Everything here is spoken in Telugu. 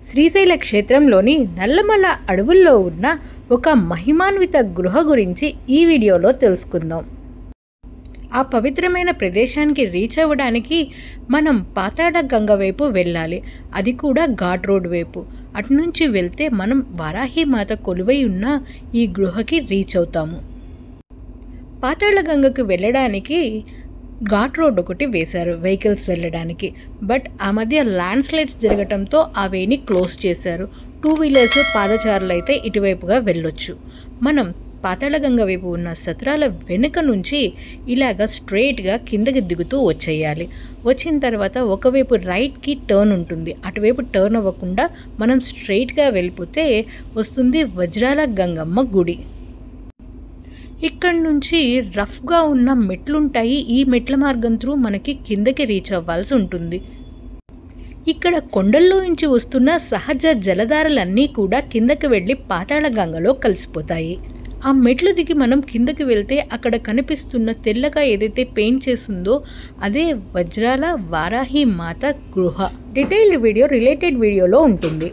శ్రీశైల క్షేత్రంలోని నల్లమల అడవుల్లో ఉన్న ఒక మహిమాన్విత గృహ గురించి ఈ వీడియోలో తెలుసుకుందాం. ఆ పవిత్రమైన ప్రదేశానికి రీచ్ అవ్వడానికి మనం పాతాళ గంగ వైపు వెళ్ళాలి. అది కూడా ఘాట్ రోడ్ వైపు. అటు నుంచి వెళ్తే మనం వారాహి మాత కొలువై ఉన్న ఈ గృహకి రీచ్ అవుతాము. పాతాళ గంగకు వెళ్ళడానికి ఘాట్ రోడ్ ఒకటి వేశారు వెహికల్స్ వెళ్ళడానికి. బట్ ఆ మధ్య ల్యాండ్ స్లైడ్స్ జరగడంతో ఆ వేని క్లోజ్ చేశారు. 2 వీలర్స్ పాదచారులు అయితే ఇటువైపుగా వెళ్ళొచ్చు. మనం పాతాళగంగ వైపు ఉన్న సత్రాల వెనుక నుంచి ఇలాగ స్ట్రైట్గా కిందకి దిగుతూ వచ్చేయాలి. వచ్చిన తర్వాత ఒకవైపు రైట్కి టర్న్ ఉంటుంది. అటువైపు టర్న్ అవ్వకుండా మనం స్ట్రైట్గా వెళ్ళిపోతే వస్తుంది వజ్రాల గంగమ్మ గుడి. ఇక్కడ నుంచి రఫ్గా ఉన్న మెట్లుంటాయి. ఈ మెట్ల మార్గం త్రూ మనకి కిందకి రీచ్ అవ్వాల్సి ఉంటుంది. ఇక్కడ కొండల్లో నుంచి వస్తున్న సహజ జలధారలన్నీ కూడా కిందకి వెళ్ళి పాతాళ గంగలో కలిసిపోతాయి. ఆ మెట్లు దిగి మనం కిందకి వెళ్తే అక్కడ కనిపిస్తున్న తెల్లగా ఏదైతే పెయింట్ చేస్తుందో అదే వజ్రాల వారాహి మాత గృహ. డీటెయిల్డ్ వీడియో రిలేటెడ్ వీడియోలో ఉంటుంది.